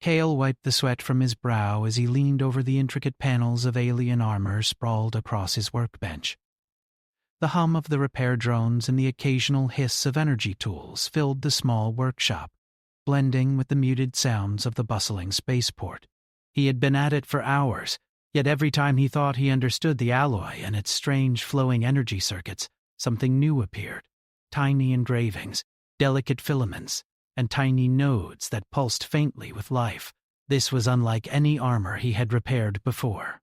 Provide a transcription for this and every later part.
Kale wiped the sweat from his brow as he leaned over the intricate panels of alien armor sprawled across his workbench. The hum of the repair drones and the occasional hiss of energy tools filled the small workshop, blending with the muted sounds of the bustling spaceport. He had been at it for hours, yet every time he thought he understood the alloy and its strange flowing energy circuits, something new appeared. Tiny engravings, delicate filaments, and tiny nodes that pulsed faintly with life. This was unlike any armor he had repaired before.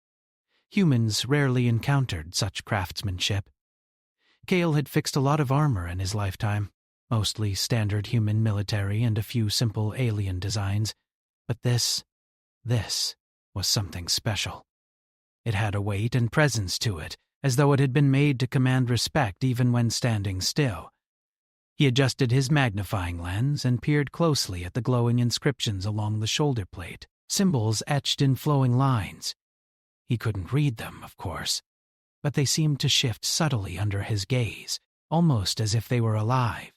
Humans rarely encountered such craftsmanship. Kale had fixed a lot of armor in his lifetime, mostly standard human military and a few simple alien designs, but this was something special. It had a weight and presence to it, as though it had been made to command respect even when standing still. He adjusted his magnifying lens and peered closely at the glowing inscriptions along the shoulder plate, symbols etched in flowing lines. He couldn't read them, of course, but they seemed to shift subtly under his gaze, almost as if they were alive.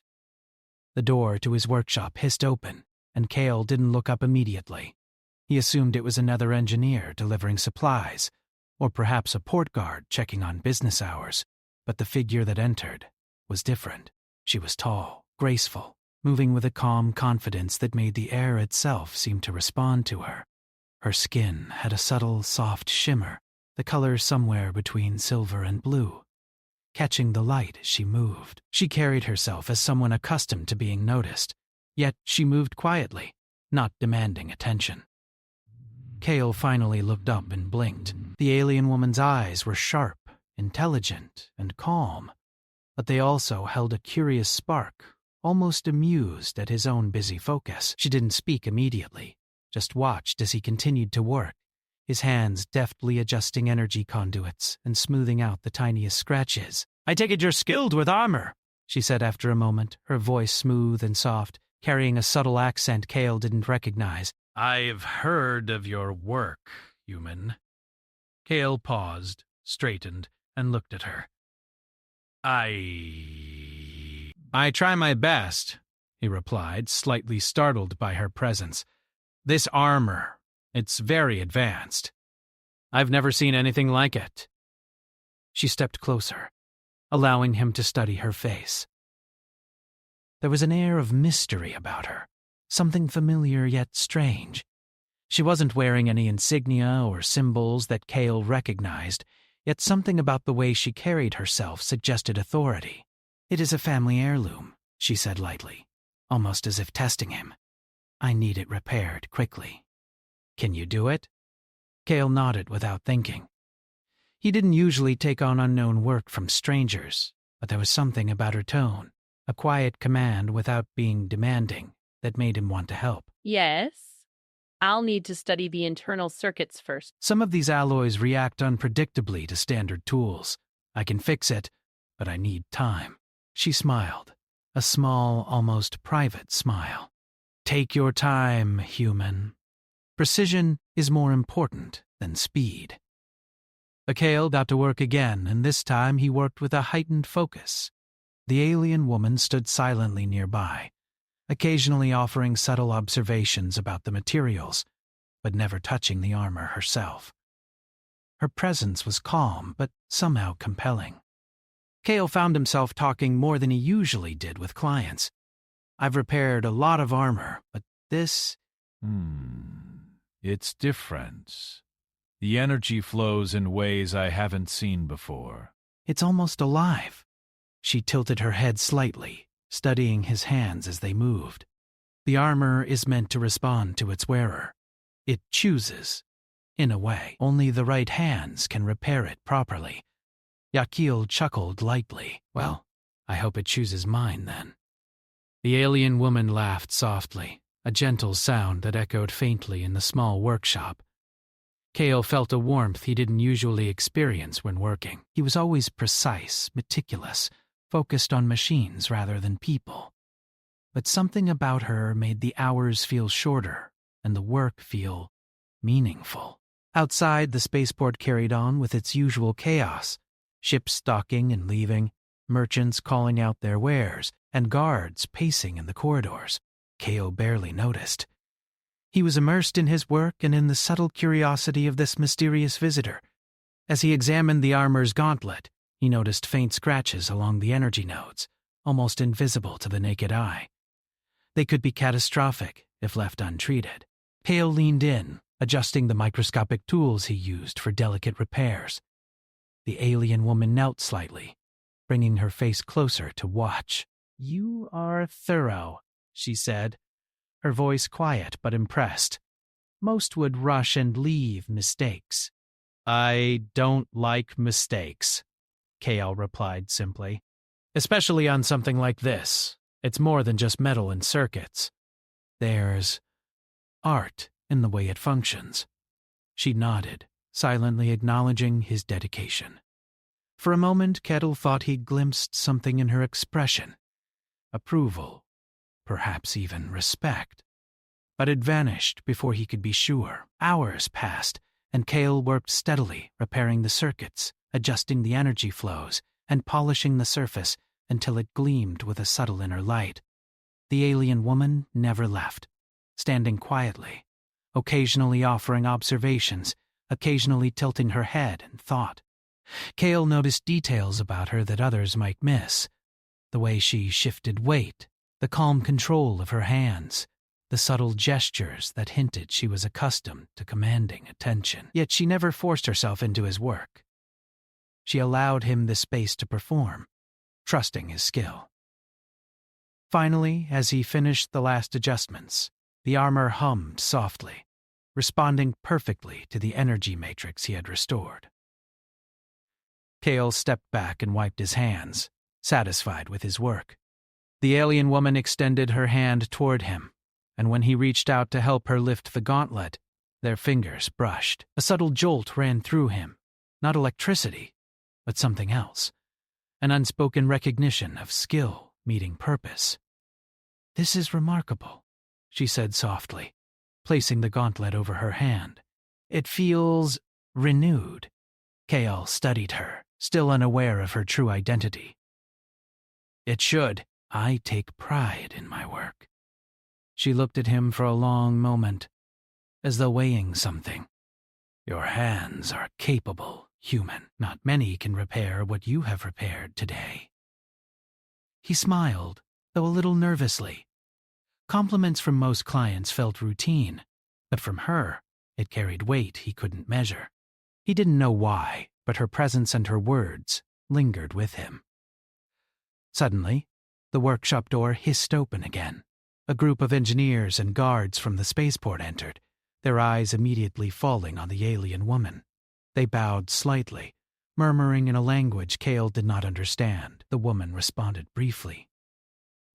The door to his workshop hissed open, and Kale didn't look up immediately. He assumed it was another engineer delivering supplies, or perhaps a port guard checking on business hours, but the figure that entered was different. She was tall, graceful, moving with a calm confidence that made the air itself seem to respond to her. Her skin had a subtle, soft shimmer, the color somewhere between silver and blue. Catching the light as she moved, she carried herself as someone accustomed to being noticed, yet she moved quietly, not demanding attention. Kale finally looked up and blinked. The alien woman's eyes were sharp, intelligent, and calm, but they also held a curious spark, almost amused at his own busy focus. She didn't speak immediately, just watched as he continued to work, his hands deftly adjusting energy conduits and smoothing out the tiniest scratches. "I take it you're skilled with armor," she said after a moment, her voice smooth and soft, carrying a subtle accent Kale didn't recognize. "I've heard of your work, human." Kale paused, straightened, and looked at her. I try my best," he replied, slightly startled by her presence. "This armor, it's very advanced. I've never seen anything like it." She stepped closer, allowing him to study her face. There was an air of mystery about her, something familiar yet strange. She wasn't wearing any insignia or symbols that Kale recognized, yet something about the way she carried herself suggested authority. "It is a family heirloom," she said lightly, almost as if testing him. "I need it repaired quickly. Can you do it?" Kale nodded without thinking. He didn't usually take on unknown work from strangers, but there was something about her tone, a quiet command without being demanding, that made him want to help. "Yes. I'll need to study the internal circuits first." "Some of these alloys react unpredictably to standard tools. I can fix it, but I need time." She smiled, a small, almost private smile. "Take your time, human. Precision is more important than speed." Kale got to work again, and this time he worked with a heightened focus. The alien woman stood silently nearby, occasionally offering subtle observations about the materials, but never touching the armor herself. Her presence was calm, but somehow compelling. Kale found himself talking more than he usually did with clients. "I've repaired a lot of armor, but this..." It's different. The energy flows in ways I haven't seen before." "It's almost alive." She tilted her head slightly, studying his hands as they moved. "The armor is meant to respond to its wearer. It chooses. In a way, only the right hands can repair it properly." Yakil chuckled lightly. "Well, I hope it chooses mine then." The alien woman laughed softly, a gentle sound that echoed faintly in the small workshop. Kale felt a warmth he didn't usually experience when working. He was always precise, meticulous, focused on machines rather than people. But something about her made the hours feel shorter and the work feel meaningful. Outside, the spaceport carried on with its usual chaos. Ships docking and leaving, merchants calling out their wares, and guards pacing in the corridors. Kale barely noticed. He was immersed in his work and in the subtle curiosity of this mysterious visitor. As he examined the armor's gauntlet, he noticed faint scratches along the energy nodes, almost invisible to the naked eye. They could be catastrophic if left untreated. Kale leaned in, adjusting the microscopic tools he used for delicate repairs. The alien woman knelt slightly, bringing her face closer to watch. "You are thorough," she said, her voice quiet but impressed. "Most would rush and leave mistakes." "I don't like mistakes," Kale replied simply. "Especially on something like this. It's more than just metal and circuits. There's art in the way it functions." She nodded, silently acknowledging his dedication. For a moment, Kettle thought he'd glimpsed something in her expression. Approval, perhaps even respect. But it vanished before he could be sure. Hours passed, and Kale worked steadily, repairing the circuits, adjusting the energy flows, and polishing the surface until it gleamed with a subtle inner light. The alien woman never left, standing quietly, occasionally offering observations, occasionally tilting her head in thought. Kale noticed details about her that others might miss. The way she shifted weight, the calm control of her hands, the subtle gestures that hinted she was accustomed to commanding attention. Yet she never forced herself into his work. She allowed him the space to perform, trusting his skill. Finally, as he finished the last adjustments, the armor hummed softly, responding perfectly to the energy matrix he had restored. Kale stepped back and wiped his hands, satisfied with his work. The alien woman extended her hand toward him, and when he reached out to help her lift the gauntlet, their fingers brushed. A subtle jolt ran through him, not electricity, but something else, an unspoken recognition of skill meeting purpose. "This is remarkable," she said softly, placing the gauntlet over her hand. "It feels renewed." Kale studied her, still unaware of her true identity. "It should. I take pride in my work." She looked at him for a long moment, as though weighing something. "Your hands are capable, human. Not many can repair what you have repaired today." He smiled, though a little nervously. Compliments from most clients felt routine, but from her, it carried weight he couldn't measure. He didn't know why, but her presence and her words lingered with him. Suddenly, the workshop door hissed open again. A group of engineers and guards from the spaceport entered, their eyes immediately falling on the alien woman. They bowed slightly, murmuring in a language Kale did not understand. The woman responded briefly,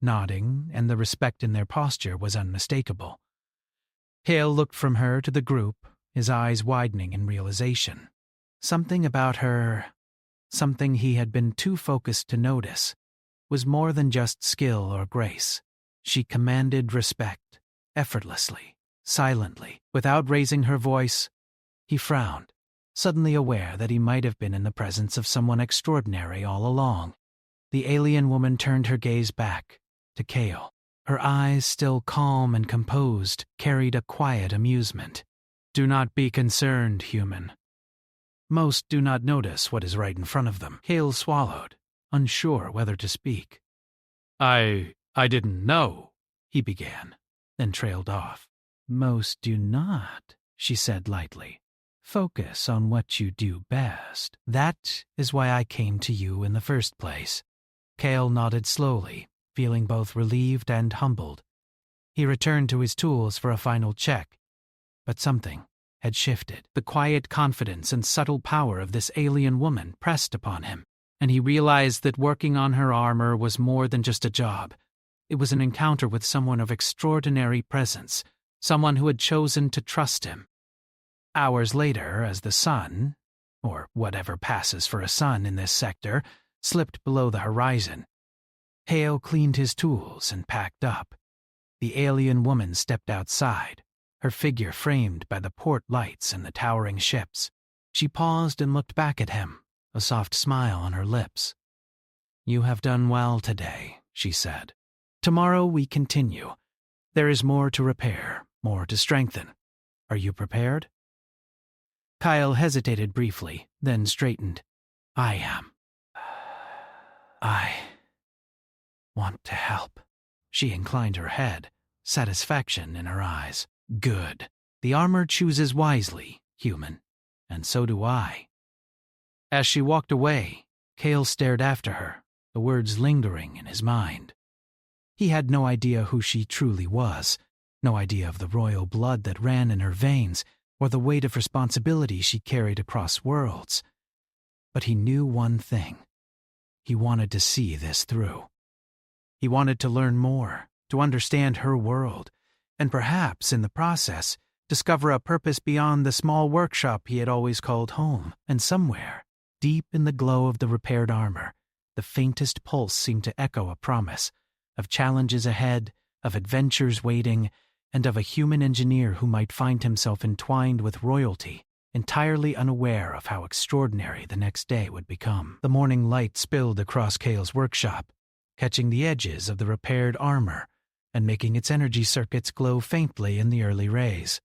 nodding, and the respect in their posture was unmistakable. Kale looked from her to the group, his eyes widening in realization. Something about her, something he had been too focused to notice, was more than just skill or grace. She commanded respect, effortlessly, silently, without raising her voice. He frowned, suddenly aware that he might have been in the presence of someone extraordinary all along. The alien woman turned her gaze back to Kale. Her eyes, still calm and composed, carried a quiet amusement. "Do not be concerned, human. Most do not notice what is right in front of them." Kale swallowed, unsure whether to speak. I didn't know," he began, then trailed off. "Most do not," she said lightly. "Focus on what you do best. That is why I came to you in the first place." Kale nodded slowly, feeling both relieved and humbled. He returned to his tools for a final check, but something had shifted. The quiet confidence and subtle power of this alien woman pressed upon him, and he realized that working on her armor was more than just a job. It was an encounter with someone of extraordinary presence, someone who had chosen to trust him. Hours later, as the sun, or whatever passes for a sun in this sector, slipped below the horizon, Hale cleaned his tools and packed up. The alien woman stepped outside, her figure framed by the port lights and the towering ships. She paused and looked back at him, a soft smile on her lips. "You have done well today," she said. "Tomorrow we continue. There is more to repair, more to strengthen. Are you prepared? Kyle hesitated briefly, then straightened. I am. I want to help. She inclined her head, satisfaction in her eyes. Good. The armor chooses wisely, human. And so do I. As she walked away, Cale stared after her, the words lingering in his mind. He had no idea who she truly was, no idea of the royal blood that ran in her veins, or the weight of responsibility she carried across worlds. But he knew one thing. He wanted to see this through. He wanted to learn more, to understand her world, and perhaps, in the process, discover a purpose beyond the small workshop he had always called home. And somewhere, deep in the glow of the repaired armor, the faintest pulse seemed to echo a promise of challenges ahead, of adventures waiting, and of a human engineer who might find himself entwined with royalty, entirely unaware of how extraordinary the next day would become. The morning light spilled across Cale's workshop, catching the edges of the repaired armor and making its energy circuits glow faintly in the early rays.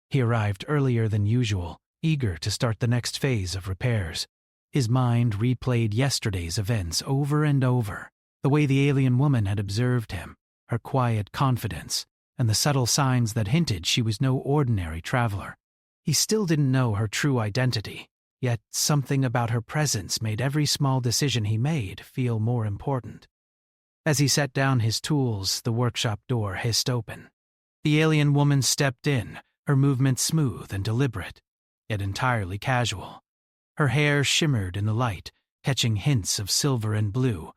He arrived earlier than usual, eager to start the next phase of repairs. His mind replayed yesterday's events over and over, the way the alien woman had observed him, her quiet confidence, and the subtle signs that hinted she was no ordinary traveler. He still didn't know her true identity, yet something about her presence made every small decision he made feel more important. As he set down his tools, the workshop door hissed open. The alien woman stepped in, her movements smooth and deliberate, yet entirely casual. Her hair shimmered in the light, catching hints of silver and blue,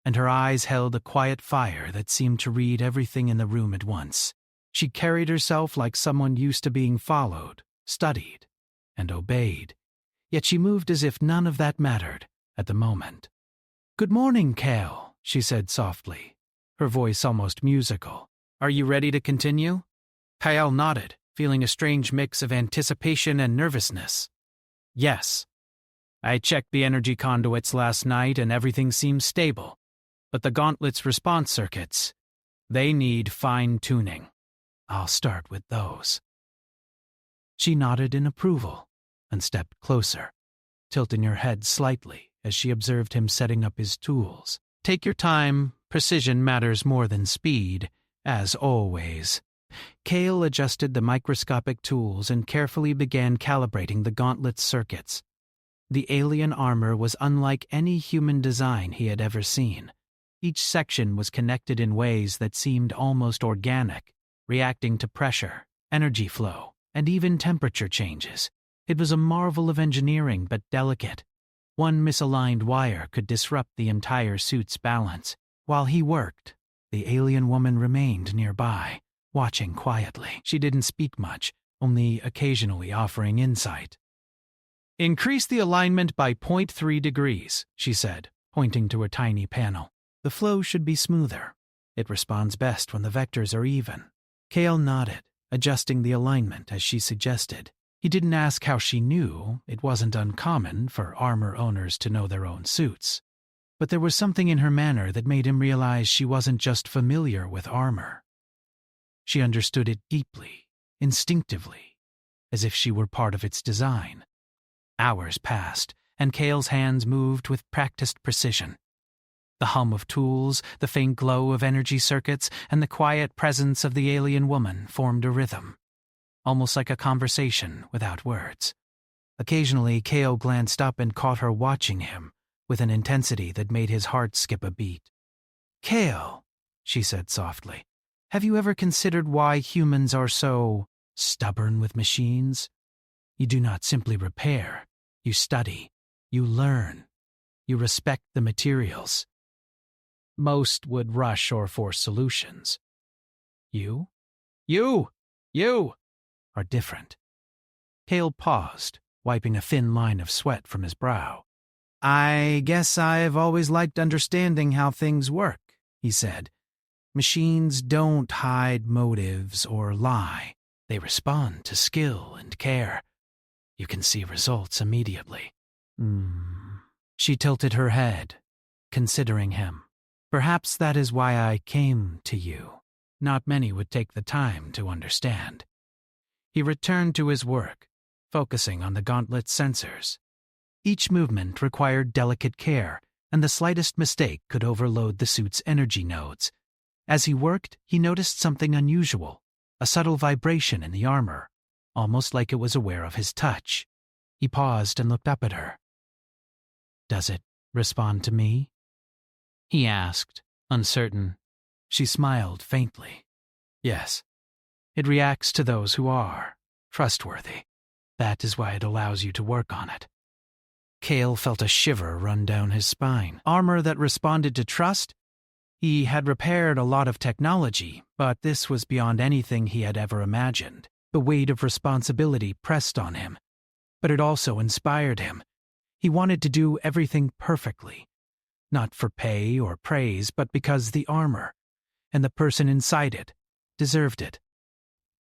and her eyes held a quiet fire that seemed to read everything in the room at once. She carried herself like someone used to being followed, studied, and obeyed, yet she moved as if none of that mattered at the moment. "Good morning, Cale," she said softly, her voice almost musical. "Are you ready to continue?" Kyle nodded, feeling a strange mix of anticipation and nervousness. "Yes. I checked the energy conduits last night and everything seems stable, but the gauntlet's response circuits, they need fine-tuning. I'll start with those." She nodded in approval and stepped closer, tilting her head slightly as she observed him setting up his tools. "Take your time. Precision matters more than speed, as always." Cale adjusted the microscopic tools and carefully began calibrating the gauntlet's circuits. The alien armor was unlike any human design he had ever seen. Each section was connected in ways that seemed almost organic, reacting to pressure, energy flow, and even temperature changes. It was a marvel of engineering, but delicate. One misaligned wire could disrupt the entire suit's balance. While he worked, the alien woman remained nearby, watching quietly. She didn't speak much, only occasionally offering insight. "Increase the alignment by 0.3 degrees, she said, pointing to a tiny panel. "The flow should be smoother. It responds best when the vectors are even." Cale nodded, adjusting the alignment as she suggested. He didn't ask how she knew. It wasn't uncommon for armor owners to know their own suits. But there was something in her manner that made him realize she wasn't just familiar with armor. She understood it deeply, instinctively, as if she were part of its design. Hours passed, and Cale's hands moved with practiced precision. The hum of tools, the faint glow of energy circuits, and the quiet presence of the alien woman formed a rhythm, almost like a conversation without words. Occasionally, Cale glanced up and caught her watching him, with an intensity that made his heart skip a beat. "Cale," she said softly, "have you ever considered why humans are so stubborn with machines? You do not simply repair. You study. You learn. You respect the materials. Most would rush or force solutions. You are different." Cale paused, wiping a thin line of sweat from his brow. "I guess I've always liked understanding how things work," he said. "Machines don't hide motives or lie. They respond to skill and care. You can see results immediately." She tilted her head, considering him. "Perhaps that is why I came to you. not many would take the time to understand. He returned to his work, focusing on the gauntlet's sensors. Each movement required delicate care, and the slightest mistake could overload the suit's energy nodes. As he worked, he noticed something unusual, a subtle vibration in the armor, almost like it was aware of his touch. He paused and looked up at her. "Does it respond to me?" he asked, uncertain. She smiled faintly. "Yes. It reacts to those who are trustworthy. That is why it allows you to work on it." Cale felt a shiver run down his spine. Armor that responded to trust? He had repaired a lot of technology, but this was beyond anything he had ever imagined. The weight of responsibility pressed on him, but it also inspired him. He wanted to do everything perfectly, not for pay or praise, but because the armor, and the person inside it, deserved it.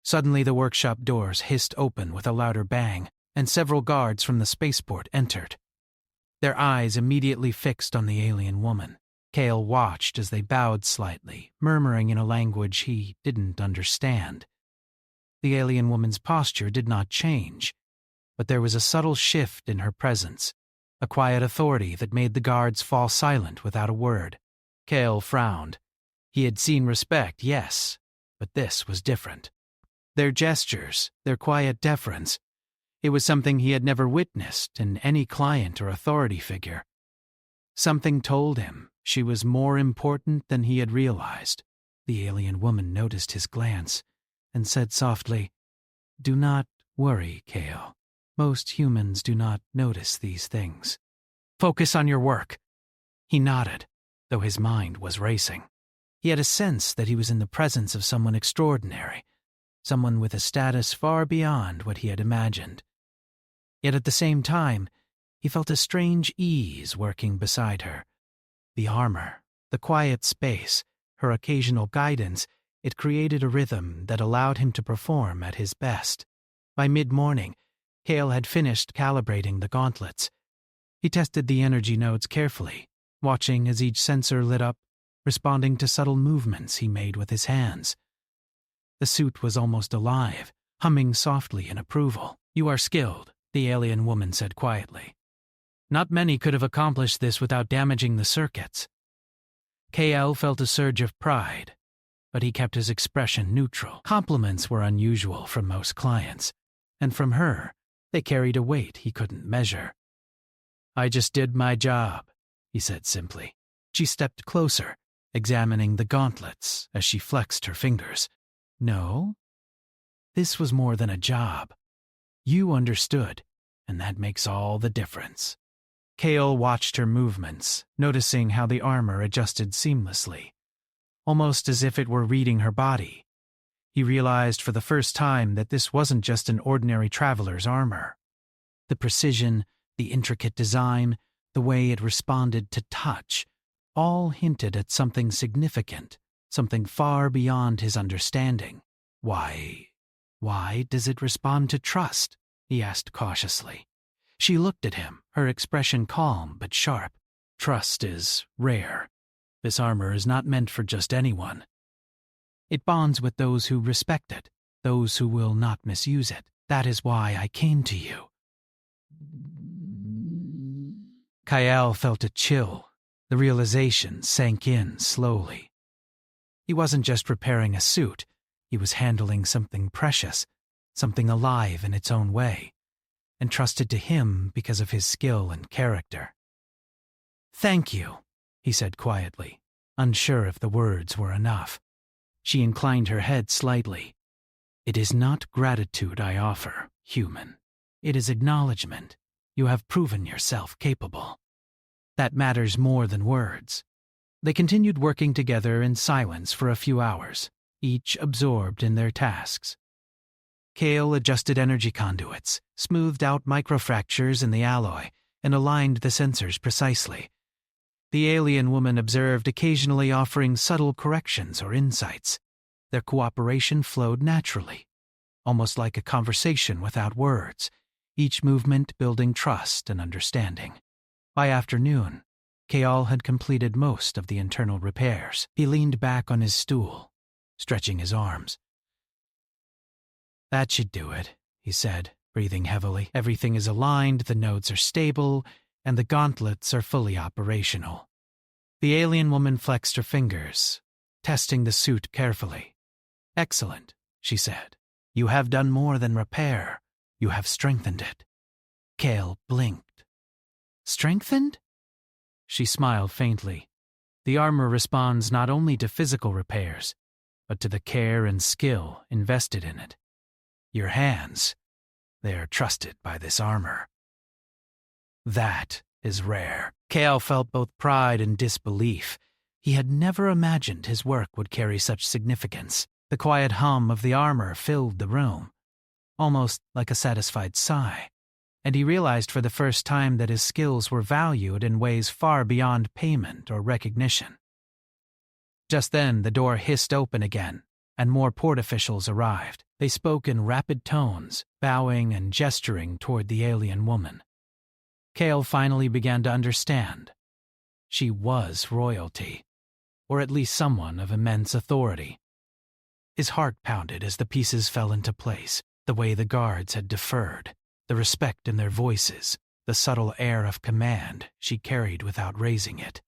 Suddenly the workshop doors hissed open with a louder bang, and several guards from the spaceport entered. Their eyes immediately fixed on the alien woman. Cale watched as they bowed slightly, murmuring in a language he didn't understand. The alien woman's posture did not change, but there was a subtle shift in her presence, a quiet authority that made the guards fall silent without a word. Cale frowned. He had seen respect, yes, but this was different. Their gestures, their quiet deference, it was something he had never witnessed in any client or authority figure. Something told him she was more important than he had realized. The alien woman noticed his glance and said softly, "Do not worry, Cale. Most humans do not notice these things. Focus on your work." He nodded, though his mind was racing. He had a sense that he was in the presence of someone extraordinary, someone with a status far beyond what he had imagined. Yet at the same time, he felt a strange ease working beside her. The armor, the quiet space, her occasional guidance, it created a rhythm that allowed him to perform at his best. By mid-morning, Cale had finished calibrating the gauntlets. He tested the energy nodes carefully, watching as each sensor lit up, responding to subtle movements he made with his hands. The suit was almost alive, humming softly in approval. "You are skilled," the alien woman said quietly. "Not many could have accomplished this without damaging the circuits." Cale felt a surge of pride, but he kept his expression neutral. Compliments were unusual from most clients, and from her, they carried a weight he couldn't measure. "I just did my job," he said simply. She stepped closer, examining the gauntlets as she flexed her fingers. "No, this was more than a job. You understood, and that makes all the difference." Cale watched her movements, noticing how the armor adjusted seamlessly, almost as if it were reading her body. He realized for the first time that this wasn't just an ordinary traveler's armor. The precision, the intricate design, the way it responded to touch, all hinted at something significant, something far beyond his understanding. Why does it respond to trust?" he asked cautiously. She looked at him, her expression calm but sharp. "Trust is rare. This armor is not meant for just anyone. It bonds with those who respect it, those who will not misuse it. That is why I came to you." Cale felt a chill. The realization sank in slowly. He wasn't just repairing a suit. He was handling something precious, something alive in its own way, entrusted to him because of his skill and character. "Thank you," he said quietly, unsure if the words were enough. She inclined her head slightly. "It is not gratitude I offer, human. It is acknowledgement. You have proven yourself capable. That matters more than words." They continued working together in silence for a few hours, each absorbed in their tasks. Cale adjusted energy conduits, smoothed out microfractures in the alloy, and aligned the sensors precisely. The alien woman observed, occasionally offering subtle corrections or insights. Their cooperation flowed naturally, almost like a conversation without words, each movement building trust and understanding. By afternoon, Cale had completed most of the internal repairs. He leaned back on his stool, stretching his arms. "That should do it," he said, breathing heavily. "Everything is aligned, the nodes are stable, and the gauntlets are fully operational." The alien woman flexed her fingers, testing the suit carefully. "Excellent," she said. "You have done more than repair. You have strengthened it." Kale blinked. "Strengthened?" She smiled faintly. "The armor responds not only to physical repairs, but to the care and skill invested in it. Your hands, they are trusted by this armor." That is rare. Kale felt both pride and disbelief. He had never imagined his work would carry such significance. The quiet hum of the armor filled the room, almost like a satisfied sigh, and he realized for the first time that his skills were valued in ways far beyond payment or recognition. Just then, the door hissed open again, and more port officials arrived. They spoke in rapid tones, bowing and gesturing toward the alien woman. Kale finally began to understand. She was royalty, or at least someone of immense authority. His heart pounded as the pieces fell into place, the way the guards had deferred, the respect in their voices, the subtle air of command she carried without raising it.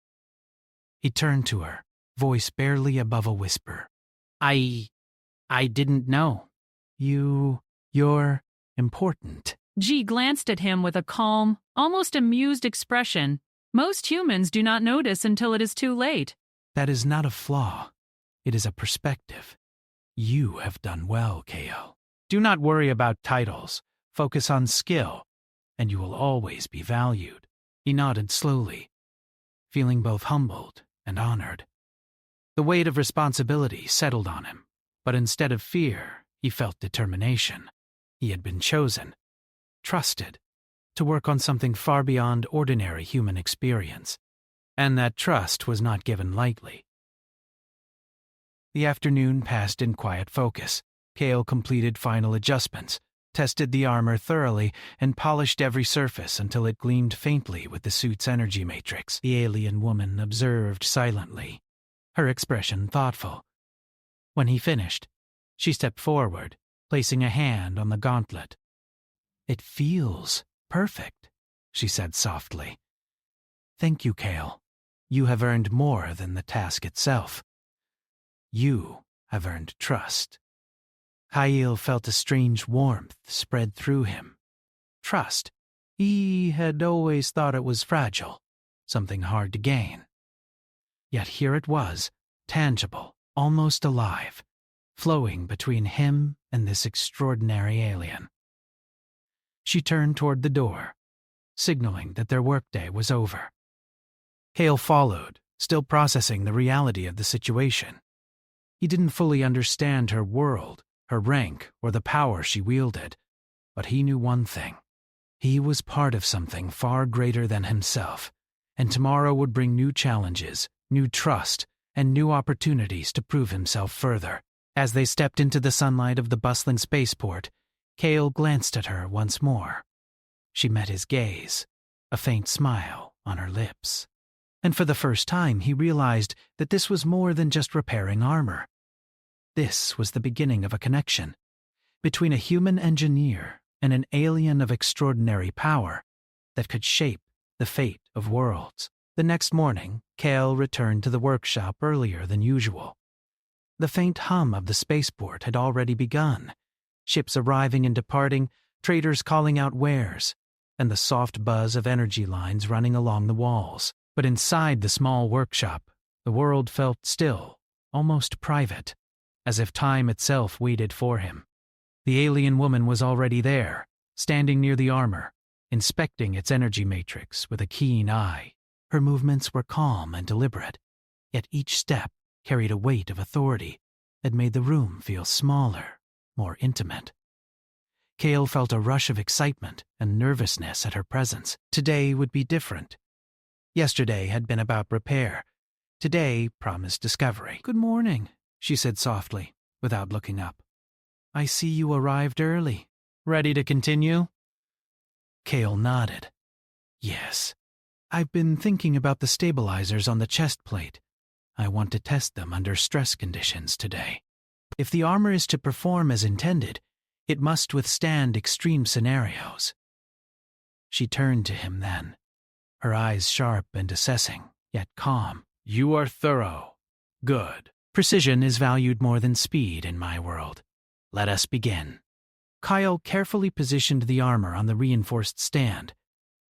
He turned to her, voice barely above a whisper. I didn't know. You're important." G glanced at him with a calm, almost amused expression. Most humans do not notice until it is too late. "That is not a flaw. It is a perspective. You have done well, Kale. Do not worry about titles. Focus on skill, and you will always be valued." He nodded slowly, feeling both humbled and honored. The weight of responsibility settled on him, but instead of fear, he felt determination. He had been chosen, trusted, to work on something far beyond ordinary human experience, and that trust was not given lightly. The afternoon passed in quiet focus. Kale completed final adjustments, tested the armor thoroughly, and polished every surface until it gleamed faintly with the suit's energy matrix. The alien woman observed silently, her expression thoughtful. When he finished, she stepped forward, placing a hand on the gauntlet. "It feels perfect," she said softly. "Thank you, Kale. You have earned more than the task itself. You have earned trust." Kyle felt a strange warmth spread through him. Trust. He had always thought it was fragile, something hard to gain. Yet here it was, tangible, almost alive, flowing between him and this extraordinary alien. She turned toward the door, signaling that their workday was over. Kale followed, still processing the reality of the situation. He didn't fully understand her world, her rank, or the power she wielded, but he knew one thing. He was part of something far greater than himself, and tomorrow would bring new challenges, new trust, and new opportunities to prove himself further. As they stepped into the sunlight of the bustling spaceport, Kale glanced at her once more. She met his gaze, a faint smile on her lips. And for the first time he realized that this was more than just repairing armor. This was the beginning of a connection between a human engineer and an alien of extraordinary power that could shape the fate of worlds. The next morning, Kale returned to the workshop earlier than usual. The faint hum of the spaceport had already begun, ships arriving and departing, traders calling out wares, and the soft buzz of energy lines running along the walls. But inside the small workshop, the world felt still, almost private, as if time itself waited for him. The alien woman was already there, standing near the armor, inspecting its energy matrix with a keen eye. Her movements were calm and deliberate, yet each step carried a weight of authority that made the room feel smaller, more intimate. Kale felt a rush of excitement and nervousness at her presence. Today would be different. Yesterday had been about repair. Today promised discovery. "Good morning," she said softly, without looking up. "I see you arrived early. Ready to continue?" Kale nodded. "Yes. I've been thinking about the stabilizers on the chest plate. I want to test them under stress conditions today." If the armor is to perform as intended, it must withstand extreme scenarios. She turned to him then, her eyes sharp and assessing, yet calm. You are thorough. Good. Precision is valued more than speed in my world. Let us begin. Kyle carefully positioned the armor on the reinforced stand.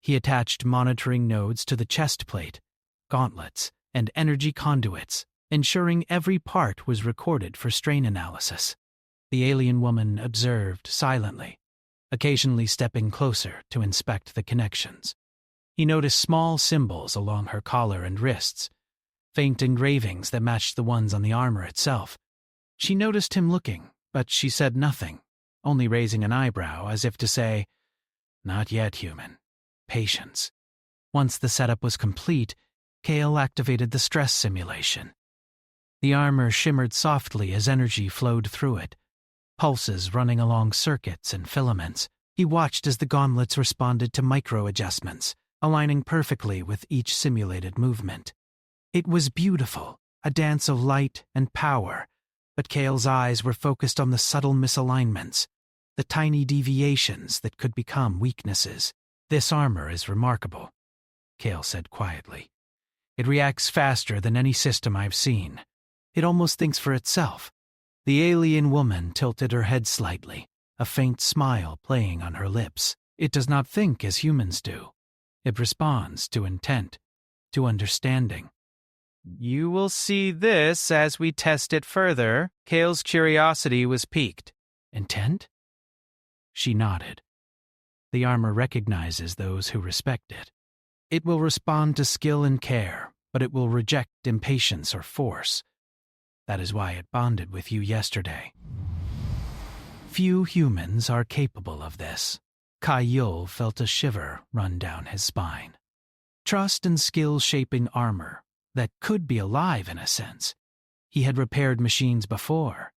He attached monitoring nodes to the chest plate, gauntlets, and energy conduits, ensuring every part was recorded for strain analysis. The alien woman observed silently, occasionally stepping closer to inspect the connections. He noticed small symbols along her collar and wrists, faint engravings that matched the ones on the armor itself. She noticed him looking, but she said nothing, only raising an eyebrow as if to say, "Not yet, human. Patience." Once the setup was complete, Kale activated the stress simulation. The armor shimmered softly as energy flowed through it, pulses running along circuits and filaments. He watched as the gauntlets responded to micro-adjustments, aligning perfectly with each simulated movement. It was beautiful, a dance of light and power, but Kale's eyes were focused on the subtle misalignments, the tiny deviations that could become weaknesses. "This armor is remarkable," Kale said quietly. "It reacts faster than any system I've seen. It almost thinks for itself." The alien woman tilted her head slightly, a faint smile playing on her lips. "It does not think as humans do. It responds to intent, to understanding." "You will see this as we test it further." Kale's curiosity was piqued. "Intent?" She nodded. "The armor recognizes those who respect it. It will respond to skill and care, but it will reject impatience or force. That is why it bonded with you yesterday." Few humans are capable of this. Kyle felt a shiver run down his spine. Trust and skill shaping armor that could be alive in a sense. He had repaired machines before,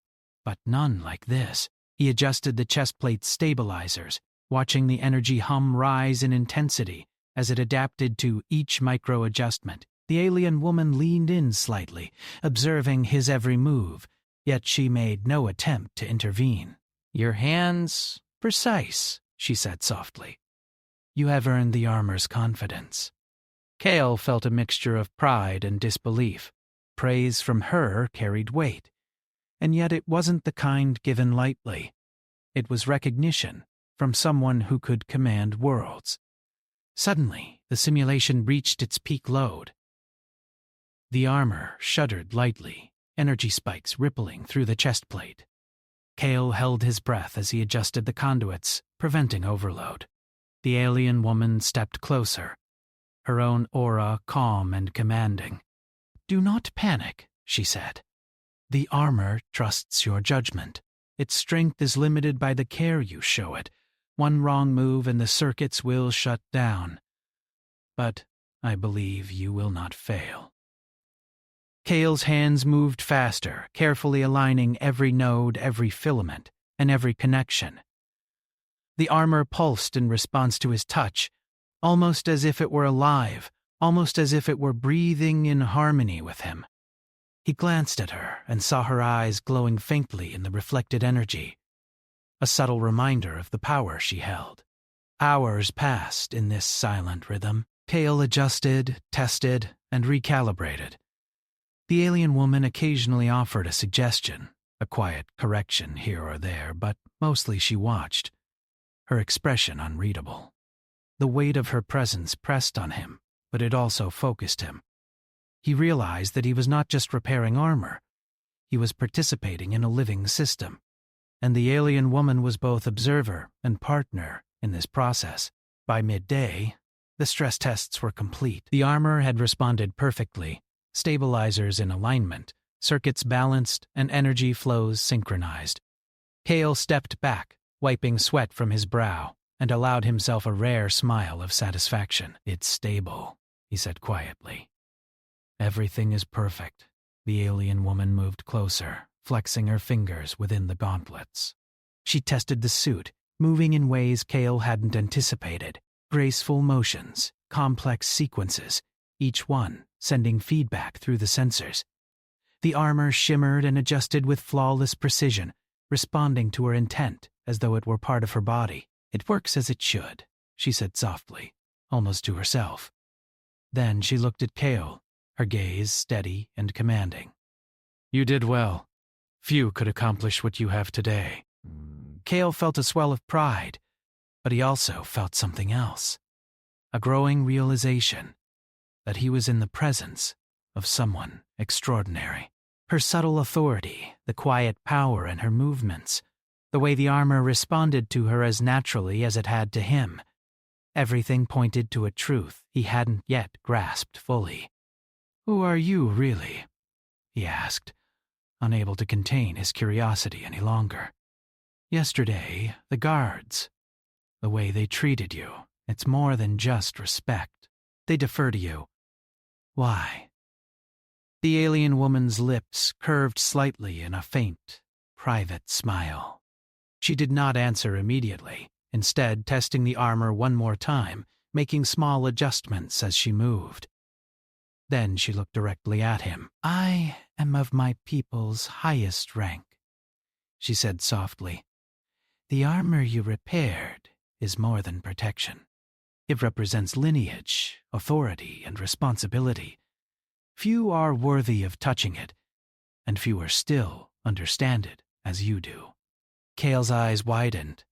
but none like this. He adjusted the chest plate stabilizers, watching the energy hum rise in intensity as it adapted to each micro-adjustment. The alien woman leaned in slightly, observing his every move, yet she made no attempt to intervene. "Your hands precise," she said softly. "You have earned the armor's confidence." Kale felt a mixture of pride and disbelief. Praise from her carried weight, and yet it wasn't the kind given lightly. It was recognition from someone who could command worlds. Suddenly, the simulation reached its peak load. The armor shuddered lightly, energy spikes rippling through the chest plate. Kale held his breath as he adjusted the conduits, preventing overload. The alien woman stepped closer, her own aura calm and commanding. "Do not panic," she said. "The armor trusts your judgment. Its strength is limited by the care you show it. One wrong move and the circuits will shut down. But I believe you will not fail." Kale's hands moved faster, carefully aligning every node, every filament, and every connection. The armor pulsed in response to his touch, almost as if it were alive, almost as if it were breathing in harmony with him. He glanced at her and saw her eyes glowing faintly in the reflected energy, a subtle reminder of the power she held. Hours passed in this silent rhythm. Kale adjusted, tested, and recalibrated. The alien woman occasionally offered a suggestion, a quiet correction here or there, but mostly she watched, her expression unreadable. The weight of her presence pressed on him, but it also focused him. He realized that he was not just repairing armor, he was participating in a living system, and the alien woman was both observer and partner in this process. By midday, the stress tests were complete. The armor had responded perfectly, stabilizers in alignment, circuits balanced, and energy flows synchronized. Kale stepped back, wiping sweat from his brow, and allowed himself a rare smile of satisfaction. "It's stable," he said quietly. "Everything is perfect." The alien woman moved closer, flexing her fingers within the gauntlets. She tested the suit, moving in ways Kale hadn't anticipated. Graceful motions, complex sequences, each one sending feedback through the sensors. The armor shimmered and adjusted with flawless precision, responding to her intent as though it were part of her body. "It works as it should," she said softly, almost to herself. Then she looked at Kale, her gaze steady and commanding. "You did well. Few could accomplish what you have today." Kale felt a swell of pride, but he also felt something else. A growing realization that he was in the presence of someone extraordinary. Her subtle authority, the quiet power in her movements, the way the armor responded to her as naturally as it had to him. Everything pointed to a truth he hadn't yet grasped fully. "Who are you, really?" he asked, unable to contain his curiosity any longer. "Yesterday, the guards. The way they treated you, it's more than just respect. They defer to you. Why?" The alien woman's lips curved slightly in a faint, private smile. She did not answer immediately, instead testing the armor one more time, making small adjustments as she moved. Then she looked directly at him. "I am of my people's highest rank," she said softly. "The armor you repaired is more than protection. It represents lineage, authority, and responsibility. Few are worthy of touching it, and fewer still understand it as you do." Kale's eyes widened.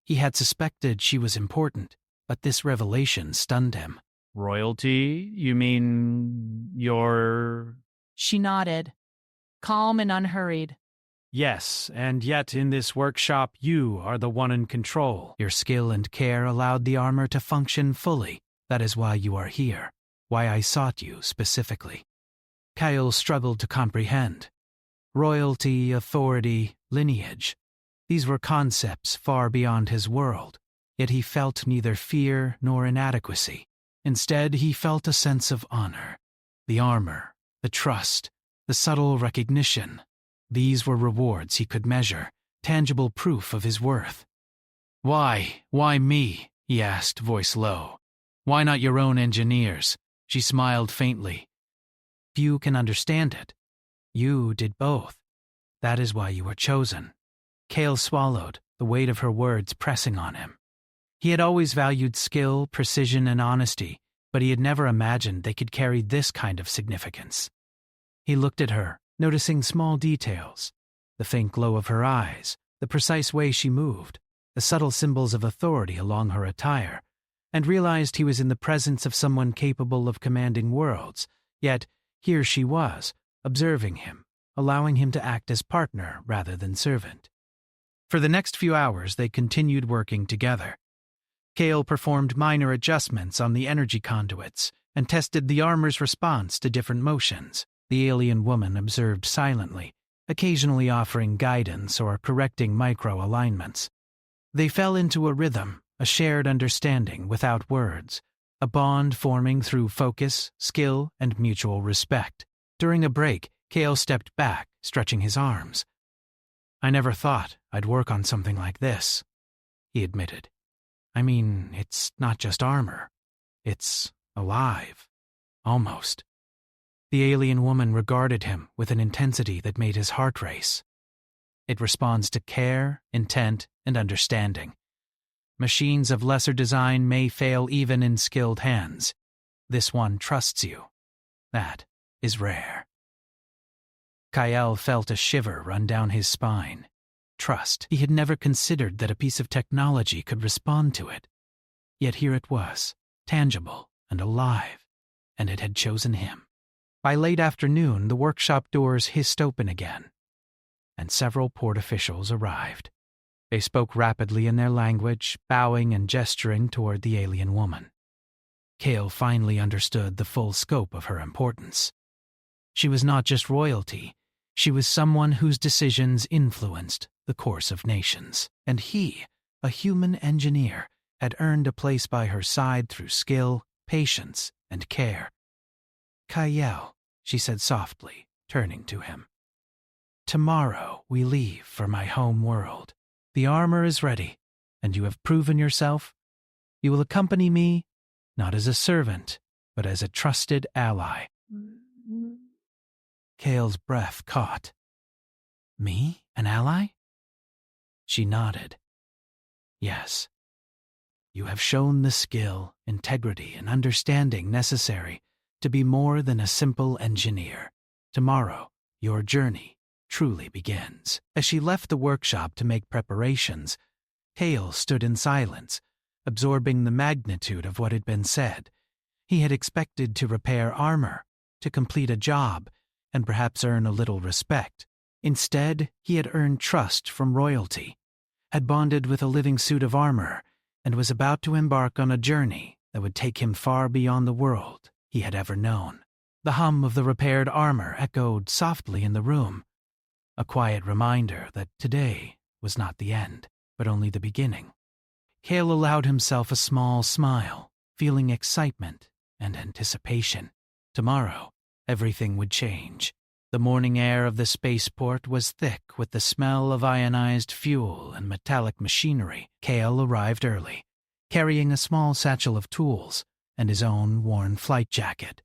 He had suspected she was important, but this revelation stunned him. "Royalty? You mean you're—" She nodded, calm and unhurried. "Yes, and yet in this workshop you are the one in control. Your skill and care allowed the armor to function fully. That is why you are here, why I sought you specifically." Kyle struggled to comprehend. Royalty, authority, lineage. These were concepts far beyond his world, yet he felt neither fear nor inadequacy. Instead, he felt a sense of honor. The armor, the trust, the subtle recognition. These were rewards he could measure, tangible proof of his worth. "Why? Why me?" he asked, voice low. "Why not your own engineers?" She smiled faintly. "Few can understand it. You did both. That is why you were chosen." Kale swallowed, the weight of her words pressing on him. He had always valued skill, precision, and honesty, but he had never imagined they could carry this kind of significance. He looked at her, noticing small details, the faint glow of her eyes, the precise way she moved, the subtle symbols of authority along her attire, and realized he was in the presence of someone capable of commanding worlds, yet here she was, observing him, allowing him to act as partner rather than servant. For the next few hours, they continued working together. Kale performed minor adjustments on the energy conduits and tested the armor's response to different motions. The alien woman observed silently, occasionally offering guidance or correcting micro-alignments. They fell into a rhythm, a shared understanding without words, a bond forming through focus, skill, and mutual respect. During a break, Kale stepped back, stretching his arms. "I never thought I'd work on something like this," he admitted. "I mean, it's not just armor. It's alive. Almost." The alien woman regarded him with an intensity that made his heart race. "It responds to care, intent, and understanding. Machines of lesser design may fail even in skilled hands. This one trusts you. That is rare." Kyle felt a shiver run down his spine. Trust. He had never considered that a piece of technology could respond to it. Yet here it was, tangible and alive, and it had chosen him. By late afternoon, the workshop doors hissed open again, and several port officials arrived. They spoke rapidly in their language, bowing and gesturing toward the alien woman. Kale finally understood the full scope of her importance. She was not just royalty. She was someone whose decisions influenced the course of nations. And he, a human engineer, had earned a place by her side through skill, patience, and care. "Kyle," she said softly, turning to him. "Tomorrow we leave for my home world. The armor is ready, and you have proven yourself. You will accompany me, not as a servant, but as a trusted ally." Kale's breath caught. Me? An ally? She nodded. Yes. You have shown the skill, integrity, and understanding necessary to be more than a simple engineer. Tomorrow, your journey truly begins. As she left the workshop to make preparations, Kale stood in silence, absorbing the magnitude of what had been said. He had expected to repair armor, to complete a job, and perhaps earn a little respect. Instead, he had earned trust from royalty, had bonded with a living suit of armor, and was about to embark on a journey that would take him far beyond the world he had ever known. The hum of the repaired armor echoed softly in the room, a quiet reminder that today was not the end, but only the beginning. Kale allowed himself a small smile, feeling excitement and anticipation. Tomorrow, everything would change. The morning air of the spaceport was thick with the smell of ionized fuel and metallic machinery. Kale arrived early, carrying a small satchel of tools and his own worn flight jacket.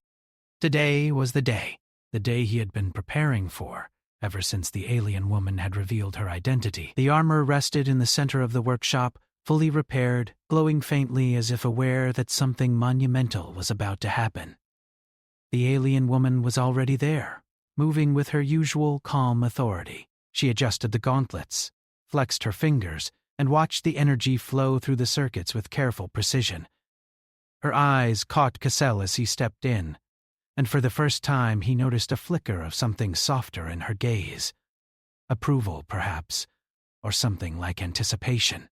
Today was the day he had been preparing for, ever since the alien woman had revealed her identity. The armor rested in the center of the workshop, fully repaired, glowing faintly as if aware that something monumental was about to happen. The alien woman was already there, moving with her usual calm authority. She adjusted the gauntlets, flexed her fingers, and watched the energy flow through the circuits with careful precision. Her eyes caught Cassell as he stepped in, and for the first time he noticed a flicker of something softer in her gaze. Approval, perhaps, or something like anticipation.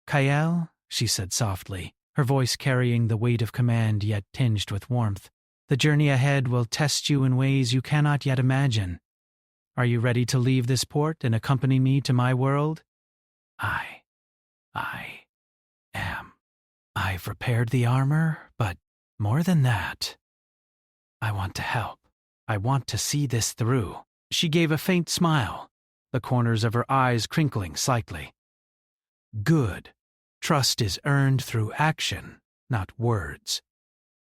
"Kael," she said softly, her voice carrying the weight of command yet tinged with warmth. "The journey ahead will test you in ways you cannot yet imagine. Are you ready to leave this port and accompany me to my world?" I am. I've repaired the armor, but more than that, I want to help. I want to see this through. She gave a faint smile, the corners of her eyes crinkling slightly. Good. Trust is earned through action, not words.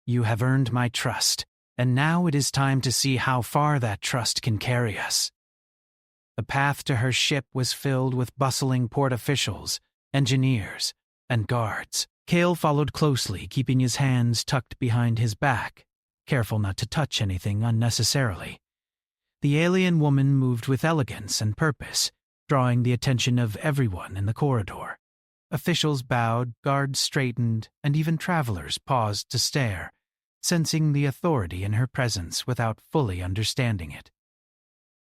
You have earned my trust, and now it is time to see how far that trust can carry us. The path to her ship was filled with bustling port officials, engineers, and guards. Kale followed closely, keeping his hands tucked behind his back, careful not to touch anything unnecessarily. The alien woman moved with elegance and purpose, drawing the attention of everyone in the corridor. Officials bowed, guards straightened, and even travelers paused to stare, sensing the authority in her presence without fully understanding it.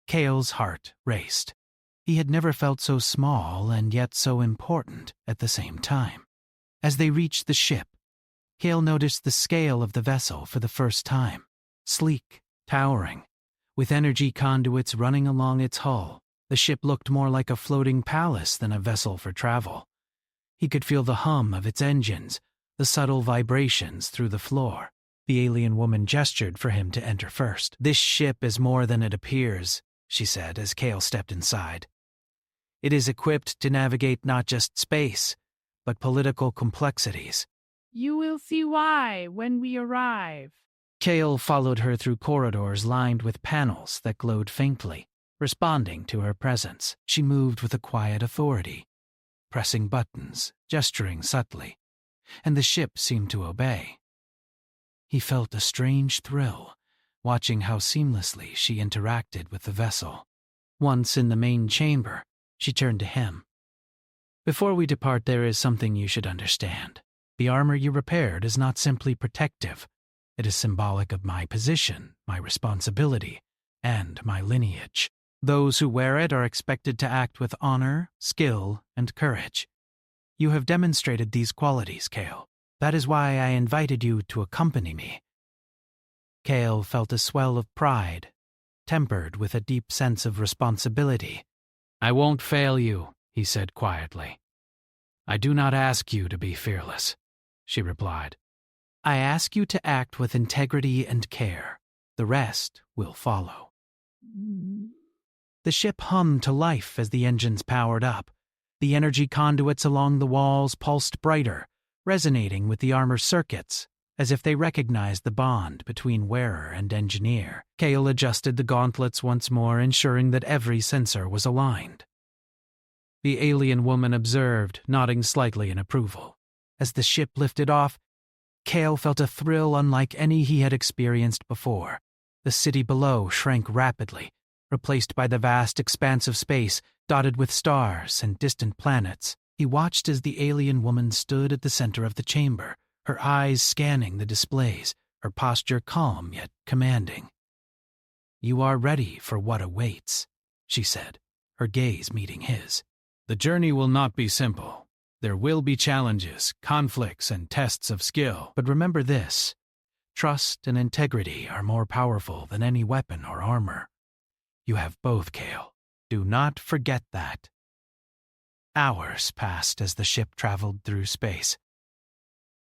Kale's heart raced. He had never felt so small and yet so important at the same time. As they reached the ship, Kale noticed the scale of the vessel for the first time. Sleek, towering, with energy conduits running along its hull, the ship looked more like a floating palace than a vessel for travel. He could feel the hum of its engines, the subtle vibrations through the floor. The alien woman gestured for him to enter first. "This ship is more than it appears," she said as Kale stepped inside. "It is equipped to navigate not just space, but political complexities." You will see why when we arrive. Kale followed her through corridors lined with panels that glowed faintly, responding to her presence. She moved with a quiet authority, pressing buttons, gesturing subtly, and the ship seemed to obey. He felt a strange thrill, watching how seamlessly she interacted with the vessel. Once in the main chamber, she turned to him. "Before we depart, there is something you should understand. The armor you repaired is not simply protective. It is symbolic of my position, my responsibility, and my lineage. Those who wear it are expected to act with honor, skill, and courage. You have demonstrated these qualities, Kale. That is why I invited you to accompany me." Kale felt a swell of pride, tempered with a deep sense of responsibility. "I won't fail you," he said quietly. "I do not ask you to be fearless," she replied. "I ask you to act with integrity and care. The rest will follow." The ship hummed to life as the engines powered up. The energy conduits along the walls pulsed brighter, resonating with the armor's circuits as if they recognized the bond between wearer and engineer. Kale adjusted the gauntlets once more, ensuring that every sensor was aligned. The alien woman observed, nodding slightly in approval. As the ship lifted off, Kale felt a thrill unlike any he had experienced before. The city below shrank rapidly, replaced by the vast expanse of space dotted with stars and distant planets. He watched as the alien woman stood at the center of the chamber, her eyes scanning the displays, her posture calm yet commanding. "You are ready for what awaits," she said, her gaze meeting his. "The journey will not be simple. There will be challenges, conflicts, and tests of skill. But remember this: trust and integrity are more powerful than any weapon or armor. You have both, Kale. Do not forget that." Hours passed as the ship traveled through space.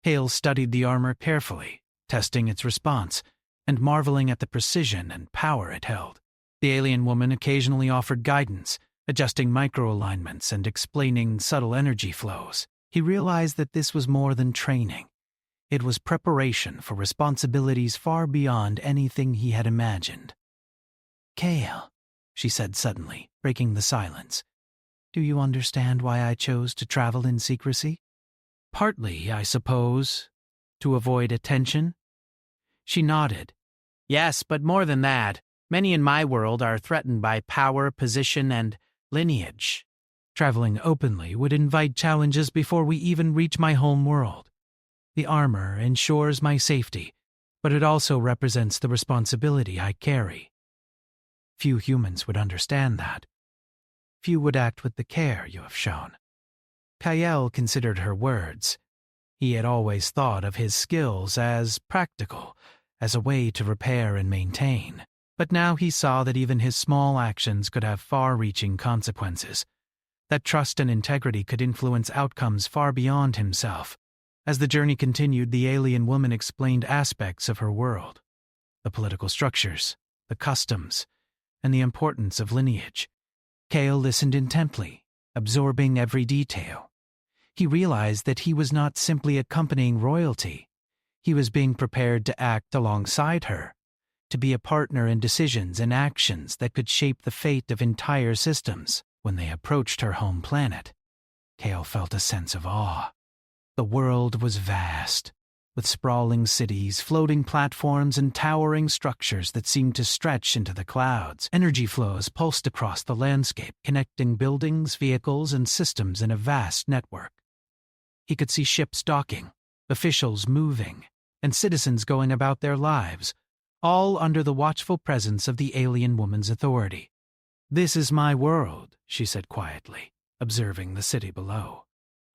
Kale studied the armor carefully, testing its response and marveling at the precision and power it held. The alien woman occasionally offered guidance, adjusting microalignments and explaining subtle energy flows. He realized that this was more than training. It was preparation for responsibilities far beyond anything he had imagined. "Kale," she said suddenly, breaking the silence, "do you understand why I chose to travel in secrecy?" "Partly, I suppose. To avoid attention?" She nodded. "Yes, but more than that. Many in my world are threatened by power, position, and lineage. Traveling openly would invite challenges before we even reach my home world. The armor ensures my safety, but it also represents the responsibility I carry. Few humans would understand that. Few would act with the care you have shown." Kyle considered her words. He had always thought of his skills as practical, as a way to repair and maintain. But now he saw that even his small actions could have far-reaching consequences, that trust and integrity could influence outcomes far beyond himself. As the journey continued, the alien woman explained aspects of her world: the political structures, the customs, and the importance of lineage. Kale listened intently, absorbing every detail. He realized that he was not simply accompanying royalty. He was being prepared to act alongside her, to be a partner in decisions and actions that could shape the fate of entire systems. When they approached her home planet, Kale felt a sense of awe. The world was vast, with sprawling cities, floating platforms, and towering structures that seemed to stretch into the clouds. Energy flows pulsed across the landscape, connecting buildings, vehicles, and systems in a vast network. He could see ships docking, officials moving, and citizens going about their lives, all under the watchful presence of the alien woman's authority. "This is my world," she said quietly, observing the city below.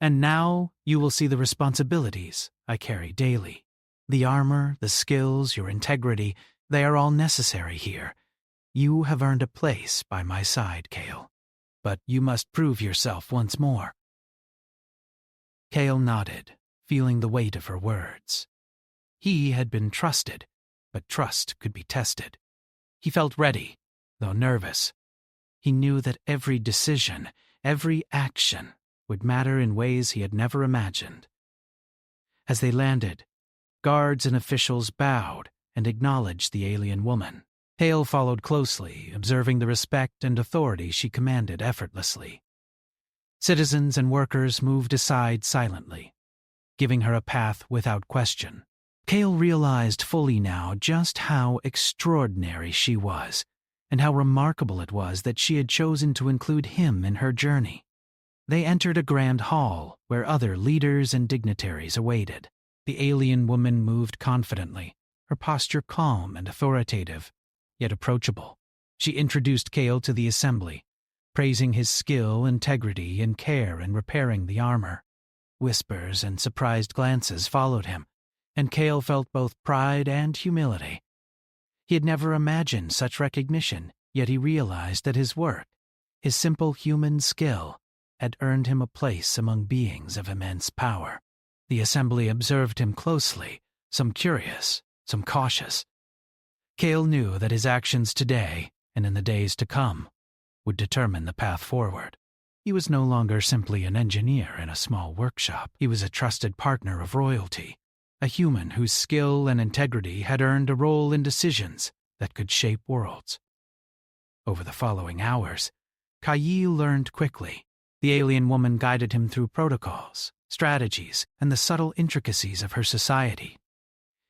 "And now you will see the responsibilities I carry daily. The armor, the skills, your integrity, they are all necessary here. You have earned a place by my side, Kale. But you must prove yourself once more." Kale nodded, feeling the weight of her words. He had been trusted, but trust could be tested. He felt ready, though nervous. He knew that every decision, every action, would matter in ways he had never imagined. As they landed, guards and officials bowed and acknowledged the alien woman. Kale followed closely, observing the respect and authority she commanded effortlessly. Citizens and workers moved aside silently, giving her a path without question. Kale realized fully now just how extraordinary she was, and how remarkable it was that she had chosen to include him in her journey. They entered a grand hall where other leaders and dignitaries awaited. The alien woman moved confidently, her posture calm and authoritative, yet approachable. She introduced Kale to the assembly, praising his skill, integrity, and care in repairing the armor. Whispers and surprised glances followed him, and Kale felt both pride and humility. He had never imagined such recognition, yet he realized that his work, his simple human skill, had earned him a place among beings of immense power. The assembly observed him closely, some curious, some cautious. Kale knew that his actions today, and in the days to come, would determine the path forward. He was no longer simply an engineer in a small workshop. He was a trusted partner of royalty, a human whose skill and integrity had earned a role in decisions that could shape worlds. Over the following hours, Kyle learned quickly. The alien woman guided him through protocols, strategies, and the subtle intricacies of her society.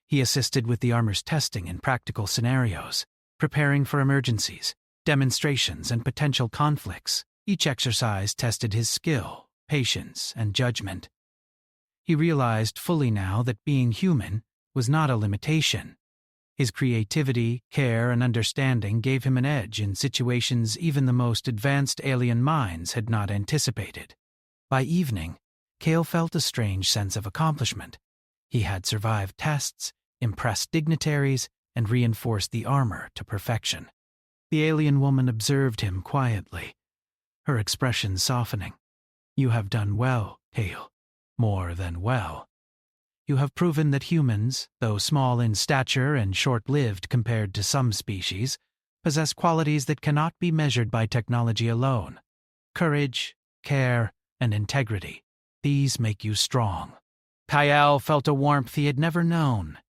He assisted with the armor's testing in practical scenarios, preparing for emergencies, demonstrations, and potential conflicts. Each exercise tested his skill, patience, and judgment. He realized fully now that being human was not a limitation. His creativity, care, and understanding gave him an edge in situations even the most advanced alien minds had not anticipated. By evening, Kale felt a strange sense of accomplishment. He had survived tests, impressed dignitaries, and reinforced the armor to perfection. The alien woman observed him quietly, her expression softening. "You have done well, Kale. More than well. You have proven that humans, though small in stature and short-lived compared to some species, possess qualities that cannot be measured by technology alone. Courage, care, and integrity. These make you strong." Kyle felt a warmth he had never known.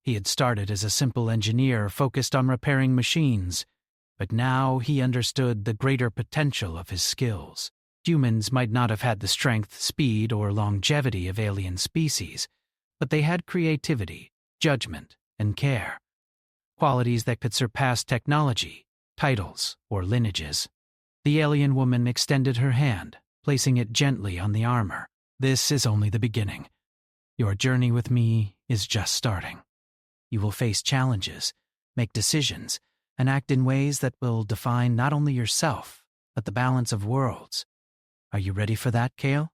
He had started as a simple engineer focused on repairing machines, but now he understood the greater potential of his skills. Humans might not have had the strength, speed, or longevity of alien species, but they had creativity, judgment, and care. Qualities that could surpass technology, titles, or lineages. The alien woman extended her hand, placing it gently on the armor. "This is only the beginning. Your journey with me is just starting. You will face challenges, make decisions, and act in ways that will define not only yourself, but the balance of worlds. Are you ready for that, Kale?"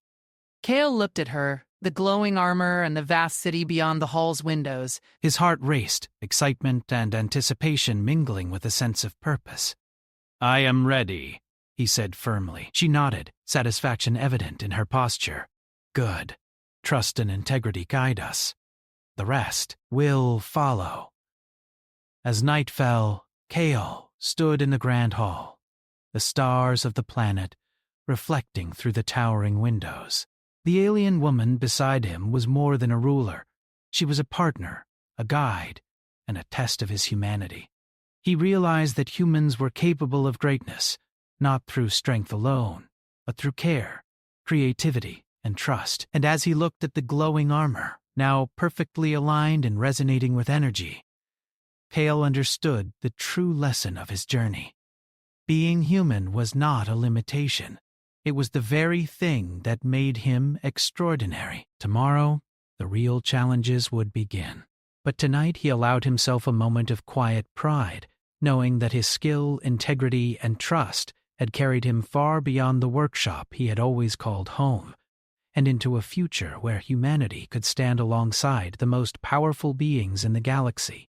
Kale looked at her, the glowing armor and the vast city beyond the hall's windows. His heart raced, excitement and anticipation mingling with a sense of purpose. "I am ready," he said firmly. She nodded, satisfaction evident in her posture. "Good. Trust and integrity guide us. The rest will follow." As night fell, Kale stood in the grand hall, the stars of the planet reflecting through the towering windows. The alien woman beside him was more than a ruler. She was a partner, a guide, and a test of his humanity. He realized that humans were capable of greatness, not through strength alone, but through care, creativity, and trust. And as he looked at the glowing armor, now perfectly aligned and resonating with energy, Kale understood the true lesson of his journey. Being human was not a limitation. It was the very thing that made him extraordinary. Tomorrow, the real challenges would begin. But tonight he allowed himself a moment of quiet pride, knowing that his skill, integrity, and trust had carried him far beyond the workshop he had always called home, and into a future where humanity could stand alongside the most powerful beings in the galaxy.